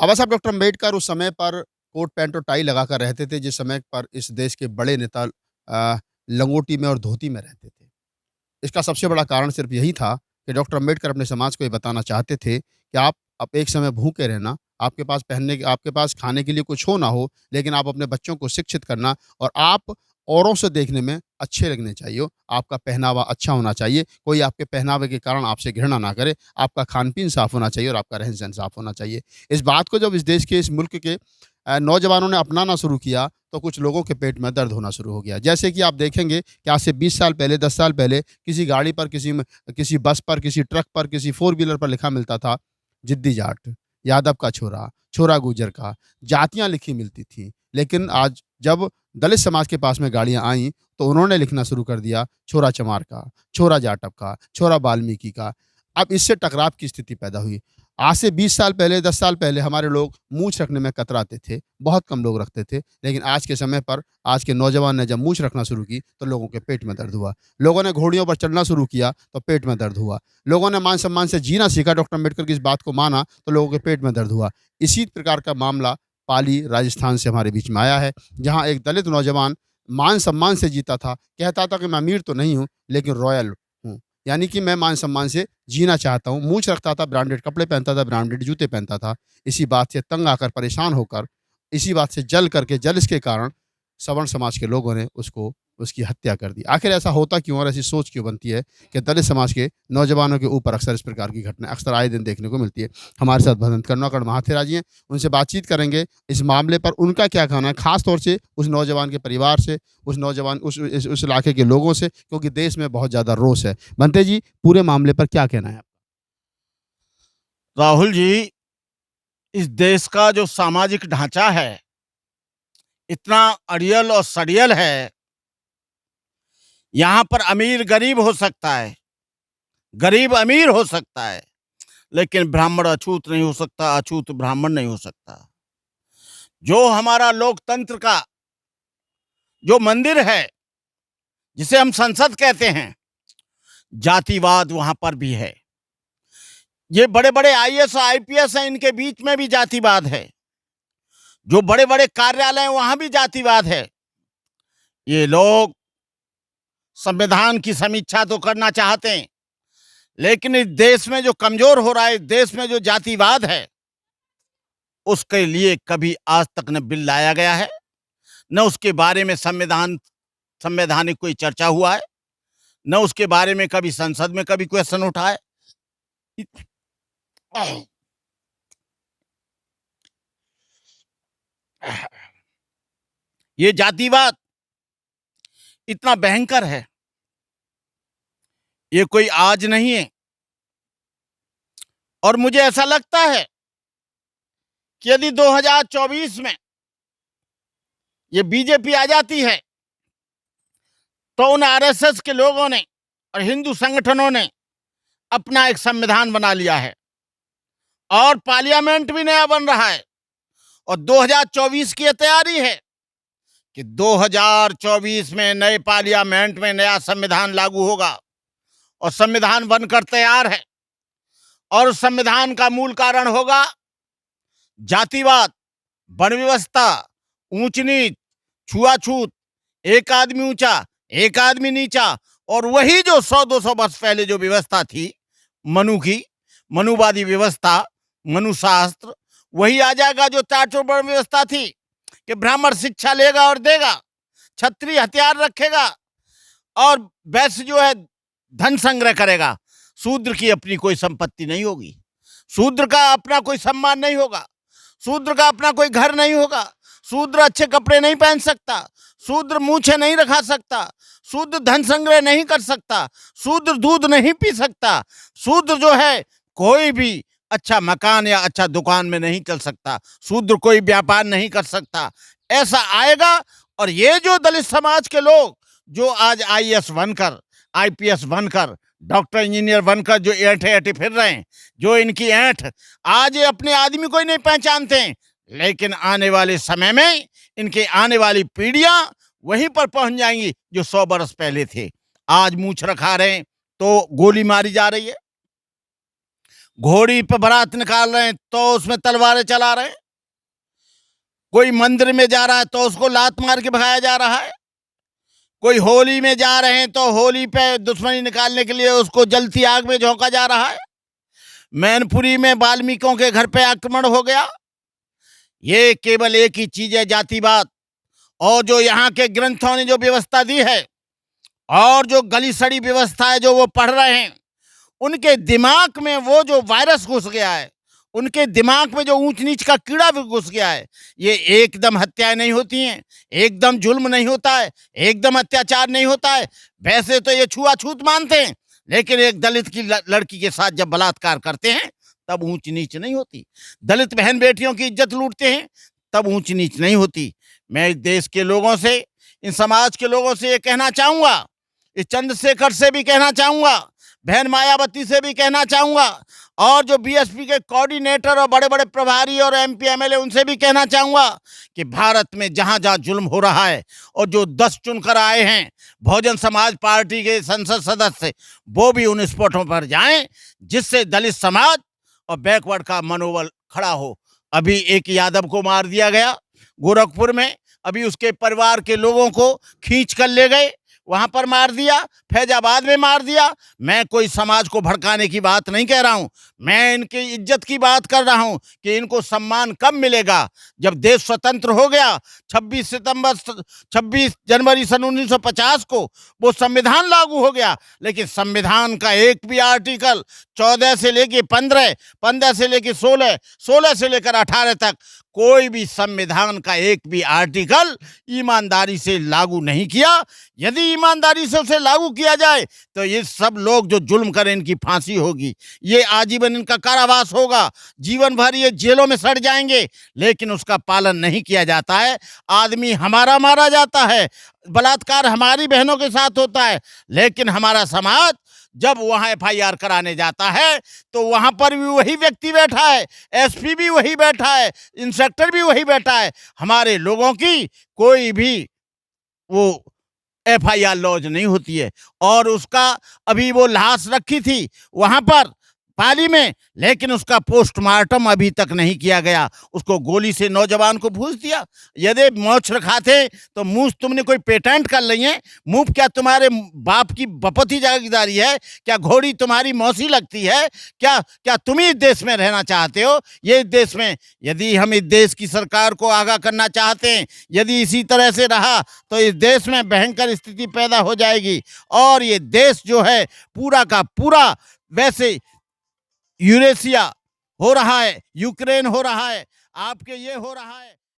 बाबा साहब डॉक्टर अम्बेडकर उस समय पर कोट पैंट और टाई लगाकर रहते थे, जिस समय पर इस देश के बड़े नेता लंगोटी में और धोती में रहते थे। इसका सबसे बड़ा कारण सिर्फ़ यही था कि डॉक्टर अम्बेडकर अपने समाज को ये बताना चाहते थे कि आप अब एक समय भूखे रहना, आपके पास खाने के लिए कुछ हो ना हो, लेकिन आप अपने बच्चों को शिक्षित करना और आप औरों से देखने में अच्छे लगने चाहिए। आपका पहनावा अच्छा होना चाहिए, कोई आपके पहनावे के कारण आपसे घृणा ना करे, आपका खान-पीन साफ़ होना चाहिए और आपका रहन-सहन साफ़ होना चाहिए। इस बात को जब इस देश के, इस मुल्क के नौजवानों ने अपनाना शुरू किया, तो कुछ लोगों के पेट में दर्द होना शुरू हो गया। जैसे कि आप देखेंगे कि आज से 20 साल पहले, 10 साल पहले किसी गाड़ी पर, किसी बस पर, किसी ट्रक पर, किसी फ़ोर व्हीलर पर लिखा मिलता था, जिद्दी जाट, यादव का छोरा, छोरा गुर्जर का, जातियाँ लिखी मिलती थीं। लेकिन आज जब दलित समाज के पास में गाड़ियाँ आईं, तो उन्होंने लिखना शुरू कर दिया, छोरा चमार का, छोरा जाटव का, छोरा वाल्मीकि का। अब इससे टकराव की स्थिति पैदा हुई। आज से 20 साल पहले, 10 साल पहले हमारे लोग मूँछ रखने में कतराते थे, बहुत कम लोग रखते थे। लेकिन आज के समय पर, आज के नौजवान ने जब मूँछ रखना शुरू की, तो लोगों के पेट में दर्द हुआ। लोगों ने घोड़ियों पर चढ़ना शुरू किया, तो पेट में दर्द हुआ। लोगों ने मान-सम्मान से जीना सीखा, डॉक्टर अम्बेडकर की इस बात को माना, तो लोगों के पेट में दर्द हुआ। इसी प्रकार का मामला पाली, राजस्थान से हमारे बीच में आया है, जहाँ एक दलित नौजवान मान-सम्मान से जीता था, कहता था कि मैं अमीर तो नहीं हूँ, लेकिन रॉयल हूँ। यानी कि मैं मान-सम्मान से जीना चाहता हूँ। मूंछ रखता था, ब्रांडेड कपड़े पहनता था, ब्रांडेड जूते पहनता था। इसी बात से तंग आकर, परेशान होकर, इसी बात से जल करके, जलिस के कारण सवर्ण समाज के लोगों ने उसकी हत्या कर दी। आखिर ऐसा होता क्यों और ऐसी सोच क्यों बनती है कि दलित समाज के नौजवानों के ऊपर अक्सर इस प्रकार की घटनाएँ अक्सर आए दिन देखने को मिलती है। हमारे साथ भदंत करुणाकरण महाथेरा जी हैं, उनसे बातचीत करेंगे इस मामले पर, उनका क्या कहना है, ख़ास तौर से उस नौजवान के परिवार से, उस इलाके के लोगों से, क्योंकि देश में बहुत ज़्यादा रोष है। बनते जी, पूरे मामले पर क्या कहना है आपका? राहुल जी, इस देश का जो सामाजिक ढांचा है, इतना अड़ियल और सड़ियल है। यहाँ पर अमीर गरीब हो सकता है, गरीब अमीर हो सकता है, लेकिन ब्राह्मण अछूत नहीं हो सकता, अछूत ब्राह्मण नहीं हो सकता। जो हमारा लोकतंत्र का जो मंदिर है, जिसे हम संसद कहते हैं, जातिवाद वहां पर भी है। ये बड़े-बड़े आईएएस और आईपीएस हैं, इनके बीच में भी जातिवाद है। जो बड़े-बड़े कार्यालय हैं, वहां भी जातिवाद है। ये लोग संविधान की समीक्षा तो करना चाहते हैं, लेकिन इस देश में जो कमजोर हो रहा है, इस देश में जो जातिवाद है, उसके लिए कभी आज तक न बिल लाया गया है, न उसके बारे में संवैधानिक कोई चर्चा हुआ है, न उसके बारे में कभी संसद में कभी क्वेश्चन उठा है। ये जातिवाद इतना भयंकर है, ये कोई आज नहीं है। और मुझे ऐसा लगता है कि यदि 2024 में ये बीजेपी आ जाती है, तो उन आरएसएस के लोगों ने और हिंदू संगठनों ने अपना एक संविधान बना लिया है और पार्लियामेंट भी नया बन रहा है। और 2024 की ये तैयारी है कि 2024 में नए पार्लियामेंट में नया संविधान लागू होगा और संविधान बनकर तैयार है। और उस संविधान का मूल कारण होगा जातिवाद, वर्ण व्यवस्था, ऊंच नीच, छुआछूत, एक आदमी ऊंचा, एक आदमी नीचा। और वही जो 100-200 वर्ष पहले जो व्यवस्था थी मनु की, मनुवादी व्यवस्था, मनुशास्त्र, वही आ जाएगा जो 4 वर्ण व्यवस्था थी कि ब्राह्मण शिक्षा लेगा और देगा, क्षत्रिय हथियार रखेगा और वैश्य जो है धन संग्रह करेगा। शूद्र की अपनी कोई संपत्ति नहीं होगी, शूद्र का अपना कोई सम्मान नहीं होगा, शूद्र का अपना कोई घर नहीं होगा, शूद्र अच्छे कपड़े नहीं पहन सकता, शूद्र मूछें नहीं रखा सकता, शूद्र धन संग्रह नहीं कर सकता, शूद्र दूध नहीं पी सकता, शूद्र जो है कोई भी अच्छा मकान या अच्छा दुकान में नहीं चल सकता, शूद्र कोई व्यापार नहीं कर सकता। ऐसा आएगा। और ये जो दलित समाज के लोग जो आज आईएएस बनकर, आईपीएस बनकर, डॉक्टर इंजीनियर बनकर जो ऐंठे फिर रहे हैं, जो इनकी ऐंठ, आज ये अपने आदमी को ही नहीं पहचानते हैं, लेकिन आने वाले समय में इनके आने वाली पीढ़ियां वहीं पर पहुंच जाएंगी जो 100 बरस पहले थे। आज मूछ रखा रहे हैं तो गोली मारी जा रही है, घोड़ी पे बारात निकाल रहे हैं तो उसमें तलवारें चला रहे हैं, कोई मंदिर में जा रहा है तो उसको लात मार के भगाया जा रहा है, कोई होली में जा रहे हैं तो होली पे दुश्मनी निकालने के लिए उसको जलती आग में झोंका जा रहा है। मैनपुरी में वाल्मीकियों के घर पे आक्रमण हो गया। ये केवल एक ही चीज है, जातिवाद। और जो यहाँ के ग्रंथों ने जो व्यवस्था दी है और जो गली सड़ी व्यवस्था है जो वो पढ़ रहे हैं, उनके दिमाग में वो जो वायरस घुस गया है, उनके दिमाग में जो ऊंच नीच का कीड़ा भी घुस गया है। ये एकदम हत्याएं नहीं होती हैं, एकदम जुल्म नहीं होता है, एकदम अत्याचार नहीं होता है। वैसे तो ये छुआछूत मानते हैं, लेकिन एक दलित की लड़की के साथ जब बलात्कार करते हैं तब ऊंच नीच नहीं होती। दलित बहन बेटियों की इज्जत लूटते हैं तब ऊंच नीच नहीं होती। मैं इस देश के लोगों से, इन समाज के लोगों से ये कहना चाहूंगा, इस चंद्रशेखर से भी कहना चाहूंगा, बहन मायावती से भी कहना चाहूंगा, और जो बीएसपी के कोऑर्डिनेटर और बड़े बड़े प्रभारी और एमपी एमएलए उनसे भी कहना चाहूंगा कि भारत में जहां जहां जुल्म हो रहा है और जो 10 चुनकर आए हैं बहुजन समाज पार्टी के संसद सदस्य, वो भी उन स्पॉटों पर जाएं जिससे दलित समाज और बैकवर्ड का मनोबल खड़ा हो। अभी एक यादव को मार दिया गया गोरखपुर में, अभी उसके परिवार के लोगों को खींच कर ले गए, वहां पर मार दिया, फैजाबाद में मार दिया। मैं कोई समाज को भड़काने की बात नहीं कह रहा हूं, मैं इनकी इज्जत की बात कर रहा हूं कि इनको सम्मान कब मिलेगा। जब देश स्वतंत्र हो गया 26 जनवरी सन 1950 को वो संविधान लागू हो गया, लेकिन संविधान का एक भी आर्टिकल 14 से लेके 15, 15 से लेके 16, 16 से लेकर 18 तक कोई भी संविधान का एक भी आर्टिकल ईमानदारी से लागू नहीं किया। यदि ईमानदारी से उसे लागू किया जाए तो ये सब लोग जो जुल्म करें इनकी फांसी होगी, ये आजीवन इनका कारावास होगा, जीवन भर ये जेलों में सड़ जाएंगे। लेकिन उसका पालन नहीं किया जाता है। आदमी हमारा मारा जाता है, बलात्कार हमारी बहनों के साथ होता है, लेकिन हमारा समाज जब वहां एफआईआर कराने जाता है तो वहां पर भी वही व्यक्ति बैठा है, एसपी भी वही बैठा है, इंस्पेक्टर भी वही बैठा है। हमारे लोगों की कोई भी वो एफआईआर लॉज नहीं होती है। और उसका अभी वो लाश रखी थी वहां पर पाली में, लेकिन उसका पोस्टमार्टम अभी तक नहीं किया गया। उसको गोली से नौजवान को भूस दिया। यदि मोछ रखाते तो मुंह तुमने कोई पेटेंट कर ली है, मुंह क्या तुम्हारे बाप की बपती जागीदारी है, क्या घोड़ी तुम्हारी मौसी लगती है, क्या तुम इस देश में रहना चाहते हो? ये देश में, यदि हम इस देश की सरकार को आगाह करना चाहते हैं, यदि इसी तरह से रहा तो इस देश में भयंकर स्थिति पैदा हो जाएगी। और ये देश जो है पूरा का पूरा वैसे यूरेशिया हो रहा है, यूक्रेन हो रहा है, आपके ये हो रहा है।